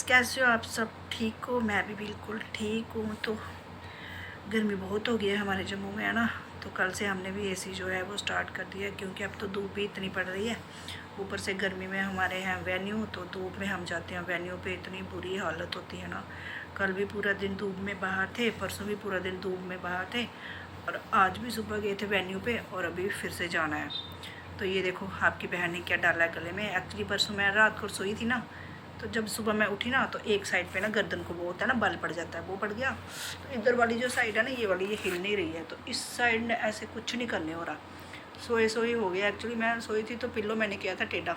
कैसे हो आप सब? ठीक हो? मैं भी बिल्कुल ठीक हूँ। तो गर्मी बहुत हो गई है हमारे जम्मू में, है ना। तो कल से हमने भी एसी जो है वो स्टार्ट कर दिया, क्योंकि अब तो धूप भी इतनी पड़ रही है। ऊपर से गर्मी में हमारे यहाँ वेन्यू, तो धूप में हम जाते हैं वेन्यू पे, इतनी बुरी हालत होती है ना। कल भी पूरा दिन धूप में बाहर थे, परसों भी पूरा दिन धूप में बाहर थे, और आज भी सुबह गए थे वेन्यू पे, और अभी फिर से जाना है। तो ये देखो आपकी बहन ने क्या डाला है गले में। एक्चुअली परसों मैं रात को सोई थी ना, तो जब सुबह मैं उठी ना, तो एक साइड पे ना गर्दन को वो होता है ना, बल पड़ जाता है, वो पड़ गया। तो इधर वाली जो साइड है ना, ये वाली, ये हिल नहीं रही है। तो इस साइड ने ऐसे कुछ नहीं करने हो रहा, सोए सोए हो गया। एक्चुअली मैं सोई थी तो पिल्लो मैंने किया था टेढ़ा,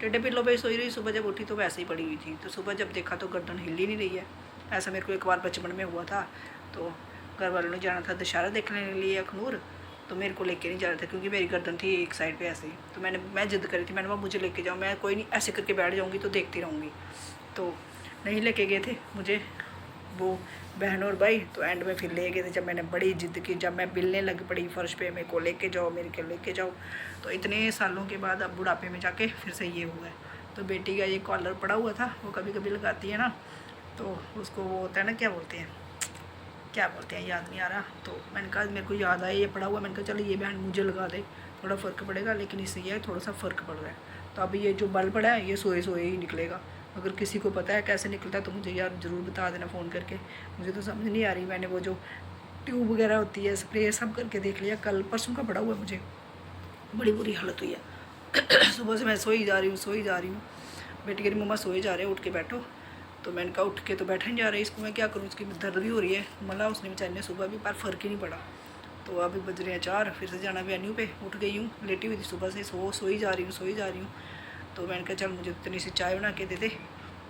टेढ़े पिल्लो पे सोई रही। सुबह जब उठी तो वैसे ही पड़ी हुई थी। तो सुबह जब देखा तो गर्दन हिल ही नहीं रही है। ऐसा मेरे को एक बार बचपन में हुआ था। तो घर वालों ने जाना था दशहरा देखने के लिए अखनूर, तो मेरे को लेके नहीं जा रहा था, क्योंकि मेरी गर्दन थी एक साइड पे ऐसे ही। तो मैं जिद करी थी, मैंने कहा मुझे लेके जाओ, मैं कोई नहीं ऐसे करके बैठ जाऊँगी तो देखती रहूँगी। तो नहीं लेके गए थे मुझे वो बहन और भाई। तो एंड में फिर ले गए थे, जब मैंने बड़ी जिद की, जब मैं बिलने लग पड़ी फर्श पे, मेरे को लेके जाओ, मेरे को लेके जाओ। तो इतने सालों के बाद अब बुढ़ापे में जाके फिर से ये हुआ है। तो बेटी का ये कॉलर पड़ा हुआ था, वो कभी कभी लगाती है ना, तो उसको वो होता है ना, क्या बोलते हैं याद नहीं आ रहा। तो मैंने कहा मेरे को याद आया ये पड़ा हुआ, मैंने कहा चलो ये बहन मुझे लगा दे, थोड़ा फ़र्क पड़ेगा। लेकिन इससे ये थोड़ा सा फ़र्क पड़ रहा है। तो अभी ये जो बल पड़ा है ये सोए सोए ही निकलेगा। अगर किसी को पता है कैसे निकलता है तो मुझे यार ज़रूर बता देना फ़ोन करके। मुझे तो समझ नहीं आ रही। मैंने वो जो ट्यूब वगैरह होती है, स्प्रे, सब करके देख लिया। कल परसों का पड़ा हुआ है, मुझे बड़ी बुरी हालत हुई है। सुबह से मैं सोई जा रही हूँ। बेटी कह रही मम्मा सोए जा रहे हो, उठ के बैठो। तो मैंने कहा उठ के तो बैठा नहीं जा रहा है, इसको मैं क्या करूँ, इसकी दर्द भी हो रही है। मला उसने बेचारी ने सुबह भी, पर फ़र्क ही नहीं पड़ा। तो अभी बज रहे हैं 4, फिर से जाना वेन्यू पे। उठ गई हूँ, लेटी हुई थी सुबह से, सोई जा रही हूँ। तो मैंने कहा चल मुझे इतनी सी चाय बना के दे दे।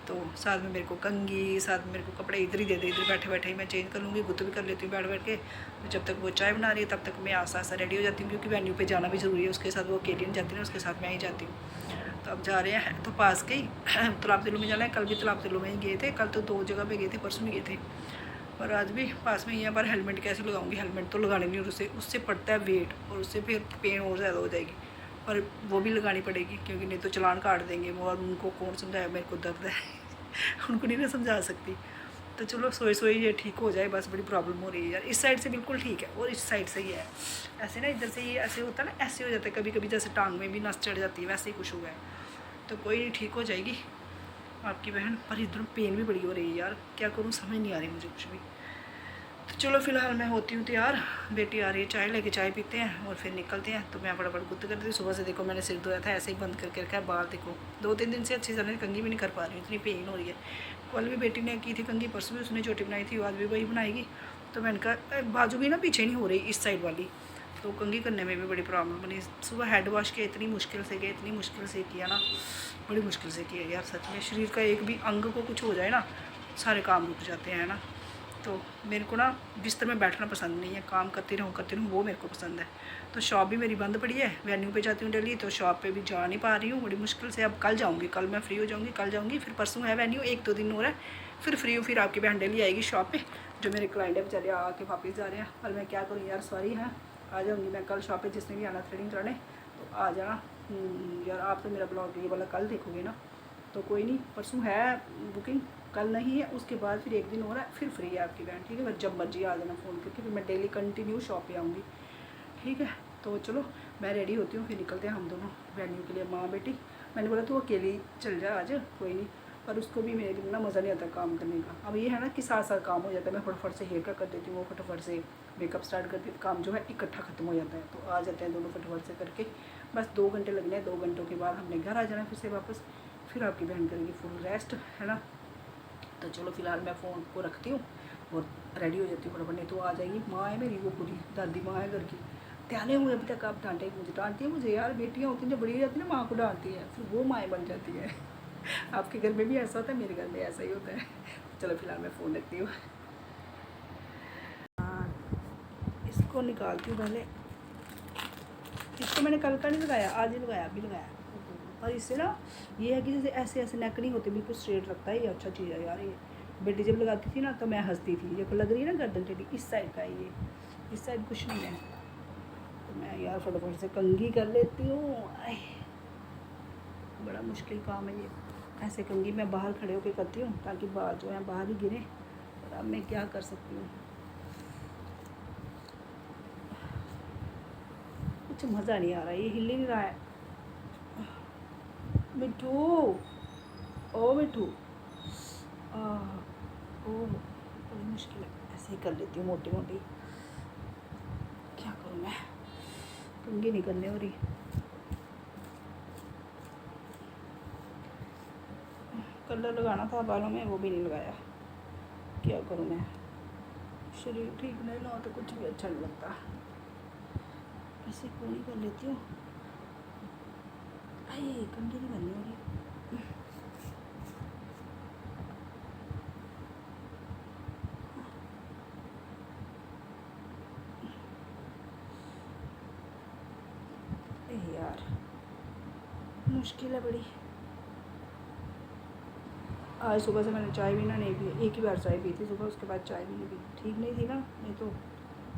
तो साथ में मेरे को कंघी, साथ में मेरे को कपड़े इधर ही दे दे, इधर बैठे बैठे ही मैं चेंज कर लूँगी, गुत्त भी कर लेती हूँ बैठ बैठ के। तो जब तक वो चाय बना रही है तब तक मैं आसा आसा रेडी हो जाती हूँ, क्योंकि वेन्यू पे जाना भी ज़रूरी है। उसके साथ वो अकेली नहीं जाती ना, उसके साथ मैं ही जाती हूँ। तो अब जा रहे हैं, तो पास के ही तालाब तिल्लू में जाना है। कल भी तालाब तिल्लू में ही गए थे, कल तो 2 जगह पे गए थे, परसों भी गए थे, पर आज भी पास में ही है। पर हेलमेट कैसे लगाऊंगी, हेलमेट तो लगाने नहीं, उससे पड़ता है वेट, और उससे फिर पेन और ज़्यादा हो जाएगी। पर वो भी लगानी पड़ेगी, क्योंकि नहीं तो चालान काट देंगे वो, और उनको कौन समझाया, मेरे को दर्द है उनको नहीं ना समझा सकती। तो चलो सोए सोए ये ठीक हो जाए, बस बड़ी प्रॉब्लम हो रही है यार। इस साइड से बिल्कुल ठीक है, और इस साइड से ही है ऐसे ना, इधर से ये ऐसे होता है ना, ऐसे हो जाता है कभी कभी, जैसे टांग में भी नस चढ़ जाती है, वैसे ही कुछ हुआ है। तो कोई नहीं, ठीक हो जाएगी आपकी बहन। पर इधर पेन भी बड़ी हो रही है यार, क्या करूँ समझ नहीं आ रही मुझे कुछ भी। तो चलो फिलहाल मैं होती हूँ तैयार, बेटी आ रही है, चाय लेके, चाय पीते हैं और फिर निकलते हैं। तो मैं फटाफट गुत्त करती हूँ। सुबह से देखो मैंने सिर धोया था, ऐसे ही बंद करके रखा है। बाल देखो 2-3 दिन से अच्छी तरह कंघी भी नहीं कर पा रही हूँ, इतनी पेन हो रही है। कल भी बेटी ने की थी कंघी, परसों भी उसने छोटी बनाई थी, आज भी वही बनाएगी। तो मैंने कहा बाजू भी ना पीछे नहीं हो रही इस साइड वाली, तो कंघी करने में भी बड़ी प्रॉब्लम बनी। सुबह हेड वॉश किया, इतनी मुश्किल से किया, इतनी मुश्किल से किया ना, बड़ी मुश्किल से किया यार। सच में शरीर का एक भी अंग को कुछ हो जाए ना, सारे काम रुक जाते हैं ना। तो मेरे को ना बिस्तर में बैठना पसंद नहीं है, काम करती रहूँ वो मेरे को पसंद है। तो शॉप भी मेरी बंद पड़ी है, वेन्यू पे जाती हूँ डेली, तो शॉप पे भी जा नहीं पा रही हूँ, बड़ी मुश्किल से। अब कल जाऊँगी, कल मैं फ्री हो जाऊँगी, कल जाऊँगी। फिर परसों है वेन्यू, 1-2 दिन हो रहा है, फिर फ्री हूँ। फिर आपकी बहन डेली आएगी शॉप पे। जो मेरे क्लाइंट है बेचारे आके वापस जा रहे हैं, पर मैं क्या करूँ यार, सॉरी है। आ जाऊँगी मैं कल शॉप पर, जिसने भी आना थ्रेडिंग कराने तो आ जाना। यार आप तो मेरा ब्लॉग ये वाला कल देखोगे ना, तो कोई नहीं, परसों है बुकिंग, कल नहीं है, उसके बाद फिर 1 दिन हो रहा है, फिर फ्री है आपकी बहन। ठीक है, बस जब मर्जी आ जाना फ़ोन करके, फिर मैं डेली कंटिन्यू शॉप पे आऊँगी। ठीक है, तो चलो मैं रेडी होती हूँ, फिर निकलते हैं हम दोनों वेन्यू के लिए, माँ बेटी। मैंने बोला तू अकेली चल जा आज, कोई नहीं, पर उसको भी मेरे ना मज़ा नहीं आता काम करने का। अब ये है ना कि साथ साथ काम हो जाता है, मैं फटाफट से हेयर कट कर देती हूँ, वो फटाफट से मेकअप स्टार्ट कर देती, काम जो है इकट्ठा ख़त्म हो जाता है। तो आ जाते हैं दोनों फटाफट से करके, बस 2 घंटे लगने हैं। 2 घंटों के बाद हमने घर आ जाना फिर से वापस, फिर आपकी बहन करेगी फुल रेस्ट, है ना। तो चलो फिलहाल मैं फ़ोन को रखती हूँ और रेडी हो जाती हूँ फटाफट, नहीं तो आ जाएगी। माँ है मेरी, वो पूरी दादी माँ है घर की, त्याले हुए अभी तक। आप डांटेगी मुझे, डांटती है मुझे यार। बेटियाँ होती हैं जब बड़ी हो जाती है ना, माँ को डांटती है, फिर वो माएँ बन जाती है आपके घर में भी ऐसा होता है, मेरे घर में ऐसा ही होता है। चलो फिलहाल मैं फ़ोन रखती हूँ। इसको निकालती हूँ पहले, इसको मैंने कल का नहीं लगाया, आज ही लगाया, अभी लगाया। और इससे ना ये है कि जैसे ऐसे ऐसे नेक नहीं होती, बिल्कुल स्ट्रेट रखता है, ये अच्छा चीज़ है यार। ये बेटी जब लगाती थी ना तो मैं हंसती थी, जब लग रही है ना गर्दन टेढ़ी, इस साइड का है ये, इस साइड कुछ नहीं है। तो मैं यार फटाफट से कंघी कर लेती हूँ। बड़ा मुश्किल काम है ये। ऐसे कंघी मैं बाहर खड़े होकर करती हूँ ताकि बाल जो है बाहर ही गिरे। और अब मैं क्या कर सकती हूँ, कुछ मज़ा नहीं आ रहा, ये हिल ही नहीं रहा है। मिठू, ओ मिठू, ओ बड़ी मुश्किल है। ऐसे ही कर लेती हूँ मोटी मोटी, क्या करूँ मैं, कंघी नहीं करने हो रही। कलर लगाना था बालों में, वो भी नहीं लगाया, क्या करूँ मैं। शरीर ठीक नहीं ना तो कुछ भी अच्छा नहीं लगता। ऐसे कोनी कर लेती हूँ, अरे कंघी नहीं करनी हो रही। यार मुश्किल है बड़ी। आज सुबह से मैंने चाय भी ना नहीं पी, एक ही बार चाय पी थी सुबह, उसके बाद चाय भी नहीं पी, ठीक नहीं थी ना, नहीं तो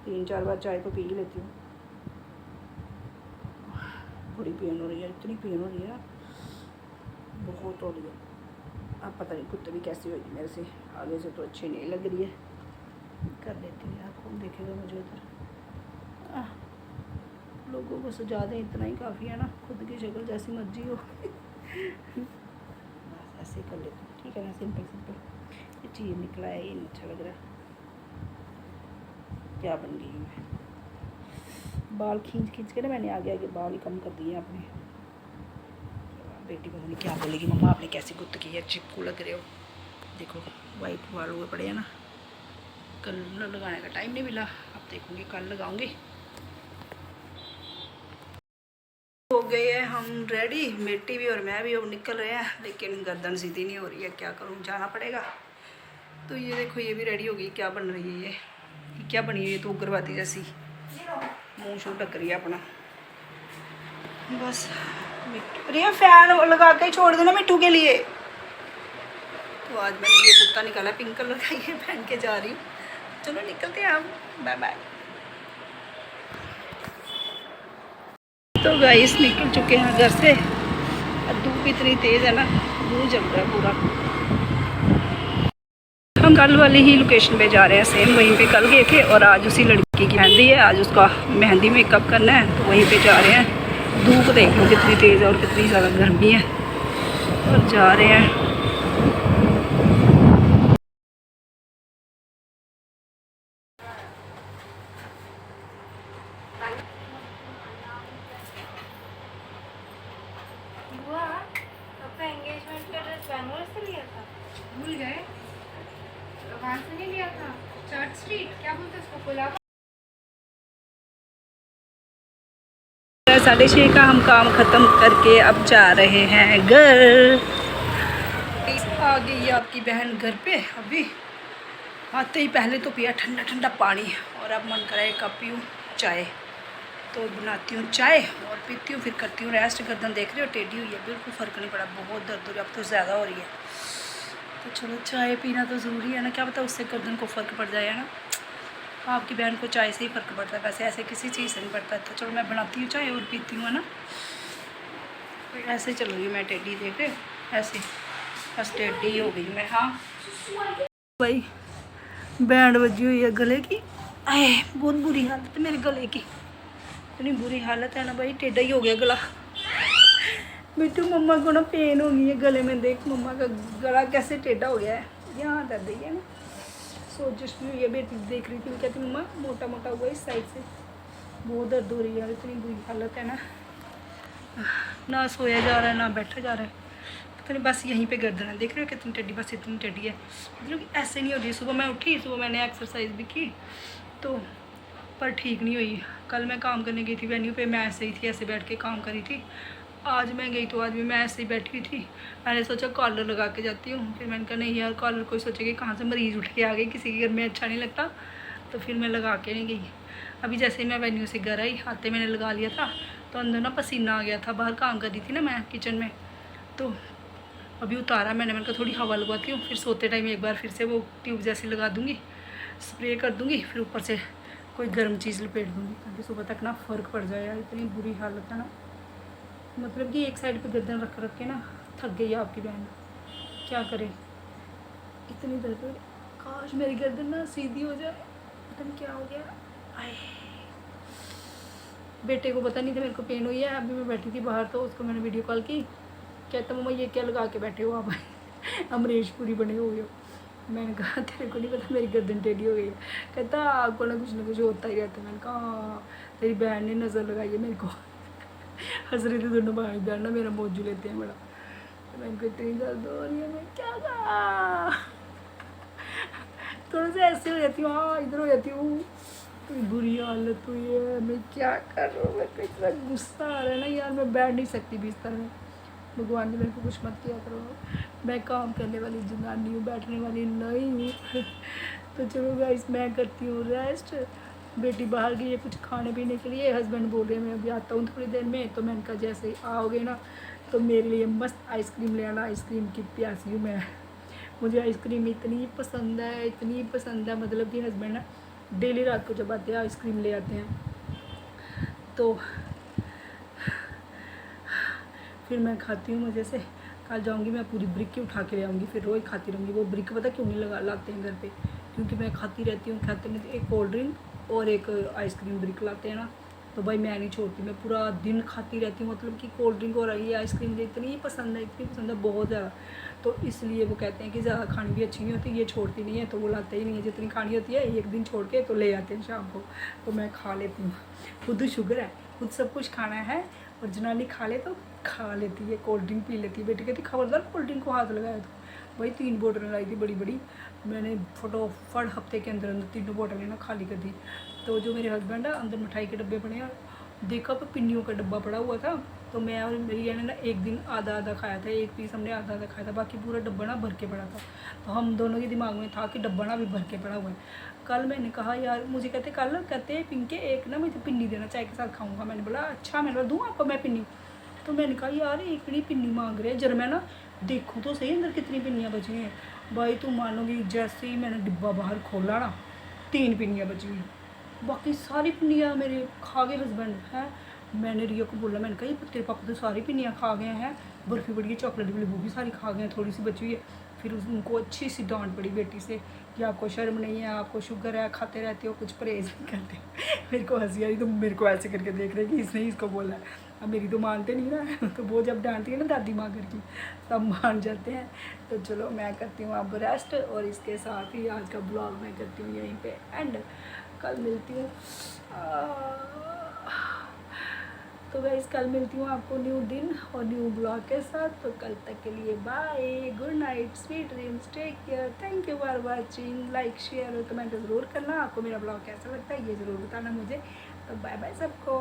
3-4 बार चाय तो पी ही लेती हूँ। बड़ी पेन हो रही है, इतनी पेन हो रही है ना, बहुत हो रही है। अब पता नहीं कुत्ते भी कैसी होगी मेरे से, आगे से तो अच्छी नहीं लग रही है। कर लेती हूँ यार, कौन देखेगा मुझे उधर। लोगों को सजा दें इतना ही काफ़ी है ना, खुद की शक्ल जैसी मर्जी हो। बस ऐसे कर लेती हूँ, ठीक है ना, सिंपल सिंपल। ये चीज़ निकला है, ये नहीं अच्छा लग रहा, क्या बन गई मैं। बाल खींच खींच के ना मैंने आगे आगे बाल ही कम कर दिए अपने। बेटी पता नहीं क्या बोलेगी, मम्मा आपने कैसी गुत्त की है, चिपकू लग रहे हो। देखो वाइट बाल हुए पड़े हैं ना, कलर लगाने का टाइम नहीं मिला, अब देखूँगी कल लगाऊंगी। हो गए हैं हम रेडी, बेटी भी और मैं भी अब निकल रहे हैं, लेकिन गर्दन सीधी नहीं हो रही है, क्या करूँ, जाना पड़ेगा। तो ये देखो ये भी रेडी होगी, क्या बन रही है ये क्या बनी हुई है, तो उग्रवादी जैसी, मुँह शू ढक रही है अपना। बस रिया फैन लगा के छोड़ देना मिट्टू के लिए। तो आज मैंने ये कुर्ता निकाला पिंक कलर का, ये पहन के जा रही हूँ। चलो निकलते हैं हम, बाय बाय। तो गाइस निकल चुके हैं घर से, धूप इतनी तेज़ है ना, मुँह जल रहा है पूरा। हम कल वाली ही लोकेशन पे जा रहे हैं, सेम वहीं पे कल गए थे, और आज उसी लड़की की मेहंदी है, आज उसका मेहंदी मेकअप करना है, तो वहीं पे जा रहे हैं। धूप देख लो कितनी तेज़ है और कितनी ज़्यादा गर्मी है, और जा रहे हैं। एंगेजमेंट का ड्रेस बैंगलोर से लिया था, भूल गए, वहाँ से नहीं लिया था, चर्च स्ट्रीट क्या बोलते हैं उसको, कोलाबा। 6:30 का हम काम ख़त्म करके अब जा रहे हैं घर। आ गई आपकी बहन घर पे, अभी आते ही पहले तो पिया ठंडा ठंडा पानी, और अब मन करा एक कप पीऊँ चाय, तो बनाती हूँ चाय और पीती हूँ, फिर करती हूँ रेस्ट। गर्दन देख रही हो टेढ़ी हुई है, बिल्कुल फ़र्क नहीं पड़ा, बहुत दर्द हो रही है, अब तो ज़्यादा हो रही है। तो चलो चाय पीना तो ज़रूरी है ना, क्या पता उससे गर्दन को फ़र्क पड़ जाए, है ना। आपकी बहन को चाय से ही फ़र्क पड़ता है, वैसे ऐसे किसी चीज़ से नहीं पड़ता। तो चलो मैं बनाती हूँ चाय और पीती हूँ, है ना। ऐसे चल रही हूँ मैं टेढ़ी, देख रहे ऐसे, बस टेढ़ी हो गई मैं। हाँ भाई, बैंड बजी हुई है गले की, आए बहुत बुरी हालत है मेरे गले की, इतनी बुरी हालत है ना भाई, टेढ़ा ही हो गया गला। बिट्टू मम्मा को ना पेन हो गई है गले में, देख मम्मा का गला कैसे टेढ़ा हो गया है, यहाँ दर्द है ना। सोजिश भी हुई है, बेटी देख रही थी, वो कहती मम्मा मोटा मोटा हुआ इस साइड से, बहुत दर्द हो रही है, इतनी बुरी हालत है ना, ना सोया जा रहा है ना बैठा जा रहा है, पता नहीं, बस यहीं पे गर्दन है, देख रहे हो कितनी टेढ़ी, बस इतनी टेढ़ी है, मतलब ऐसे नहीं हो रही। सुबह मैं उठी, सुबह मैंने एक्सरसाइज भी की, तो पर ठीक नहीं हुई। कल मैं काम करने गई थी वेन्यू पे, मैं ऐसे ही थी, ऐसे बैठ के काम करी थी। आज मैं गई तो आज भी मैं ऐसे ही बैठी हुई थी, मैंने सोचा कॉलर लगा के जाती हूँ, फिर मैंने कहा नहीं यार कॉलर कोई सोचेगा कहाँ से मरीज़ उठ के आ गई, किसी के घर में अच्छा नहीं लगता, तो फिर मैं लगा के नहीं गई। अभी जैसे ही मैं वेन्यू से घर आई, आते मैंने लगा लिया था, तो अंदर ना पसीना आ गया था, बाहर काम कर रही थी ना मैं किचन में, तो अभी उतारा मैंने कहा थोड़ी हवा लगवाती हूँ, फिर सोते टाइम एक बार फिर से वो ट्यूब जैसी लगा दूँगी, स्प्रे कर दूँगी, फिर ऊपर से कोई गर्म चीज़ लपेट दूँगी, ताकि सुबह तक ना फ़र्क पड़ जाए यार, इतनी बुरी हालत है ना, मतलब कि एक साइड पे गर्दन रख रख के ना थक गई है आपकी बहन। क्या करें, इतनी दर्द हो रही। काश मेरी गर्दन ना सीधी हो जाए, पता नहीं क्या हो गया। आए, बेटे को पता नहीं था मेरे को पेन हुई है। अभी मैं बैठी थी बाहर तो उसको मैंने वीडियो कॉल की, कहता मम्मा ये क्या लगा के बैठे हो आप अमरीश पूरी बने हुए हो। मैंने कहा तेरे को नहीं पता मेरी गर्दन टेढ़ी हो गई है। कहता आपको ना कुछ होता ही रहता है। मैंने कहा हाँ, तेरी बहन ने नज़र लगाई है मेरे को हंस रही थी दोनों भाई बहन ना, मेरा मौजू लेते हैं बड़ा। तो मैंने को इतनी दर्द हो रही है, मैं क्या कहा, थोड़ा सा ऐसे हो जाती हूँ, हाँ इधर हो जाती हूँ। तो बुरी हालत हुई है, मैं क्या कर रहा हूँ। मेरे को इतना गुस्सा आ रहा है ना यार, मैं बैठ नहीं सकती बिस्तर में। भगवान ने मेरे को कुछ मत किया करो, मैं काम करने वाली जनानी हूँ, बैठने वाली नहीं हूँ तो चलो गाइस मैं करती हूँ रेस्ट। बेटी बाहर गई है कुछ खाने पीने के लिए, हस्बैंड बोल रहे हैं मैं अभी आता हूँ थोड़ी देर में। तो मैंने कहा जैसे ही आओगे ना तो मेरे लिए मस्त आइसक्रीम ले आना, आइसक्रीम की प्यासी हूँ मैं। मुझे आइसक्रीम इतनी पसंद है, इतनी पसंद है, मतलब कि हस्बैंड ना डेली रात को जब आते हैं आइसक्रीम ले आते हैं। तो फिर मैं खाती हूँ मज़े से। कल जाऊँगी मैं पूरी ब्रिक की उठा के ले आऊँगी, फिर रोज़ खाती रहूँगी। वो ब्रिक पता क्यों नहीं लगा लाते हैं घर पे, क्योंकि मैं खाती रहती हूँ। खाते में एक कोल्ड ड्रिंक और एक आइसक्रीम ब्रिक लाते हैं ना, तो भाई मैं नहीं छोड़ती, मैं पूरा दिन खाती रहती हूँ। मतलब कि कोल्ड ड्रिंक और ये आइसक्रीम मुझे इतनी पसंद है, इतनी पसंद है बहुत ज़्यादा। तो इसलिए वो कहते हैं कि ज़्यादा खानी भी अच्छी नहीं होती, ये छोड़ती नहीं है तो वो लाते ही नहीं है। जितनी खानी होती है एक दिन छोड़ के तो ले आते हैं शाम को, तो मैं खा लेती हूँ। खुद शुगर है, खुद सब कुछ खाना है, और जनानी खा ले तो खा लेती है, कोल्ड ड्रिंक पी लेती है। बेटी कहती खबरदार कोल्ड ड्रिंक को हाथ लगाया तो भाई 3 बोतलें लाई थी बड़ी बड़ी, मैंने फटोफट हफ्ते के अंदर अंदर 3 बोतलें ना खाली कर दी। तो जो मेरे हस्बैंड है अंदर मिठाई के डब्बे पड़े हैं, देखा पर पिन्नियों का डब्बा पड़ा हुआ था। तो मैं और मेरी ने ना एक दिन आधा आधा खाया था, एक पीस हमने आधा आधा खाया था, बाकी पूरा डब्बा ना भर के पड़ा था। तो हम दोनों के दिमाग में था कि डब्बा ना भी भर के पड़ा हुआ है। कल मैंने कहा यार, मुझे कहते पिंके एक ना मुझे पिन्नी देना, चाय के साथ खाऊंगा। मैंने बोला अच्छा, मैंने बोला दूँ आपको मैं पिन्नी। तो मैंने कहा यार एक बड़ी पिन्नी मांग रहे हैं, जरा मैं ना देखूँ तो सही अंदर कितनी पिन्नियाँ बची हैं। भाई तुम मानोगी, जैसे ही मैंने डिब्बा बाहर खोला ना 3 पिन्नियाँ बची हुई, बाकी सारी पिन्नियाँ मेरे खा गए हस्बैंड हैं। मैंने रिया को बोला, मैंने कहा ये तेरे पापा तो सारी पिन्नियाँ खा गए हैं, बर्फ़ी बड़ी चॉकलेट वाली वो भी सारी खा गए हैं, थोड़ी सी बची हुई है। फिर उनको अच्छी सी डांट पड़ी बेटी से कि आपको शर्म नहीं है, आपको शुगर है, खाते रहते हो, कुछ परहेज नहीं करते मेरे को हंसी आई, तो मेरे को ऐसे करके देख रहे कि इसने ही इसको बोला है। अब मेरी तो मानते नहीं ना तो वो जब डांटती है ना दादी माँ घर की, सब मान जाते हैं। तो चलो मैं करती हूँ अब रेस्ट, और इसके साथ ही आज का ब्लॉग मैं करती हूँ यहीं पे एंड। कल मिलती हूँ तो गाइस कल मिलती हूँ आपको न्यू दिन और न्यू ब्लॉग के साथ। तो कल तक के लिए bye, good night, sweet dreams, take care, thank you for watching. Like share और कमेंट ज़रूर करना, आपको मेरा ब्लॉग कैसा लगता है ये ज़रूर बताना मुझे। तो बाय बाय सबको।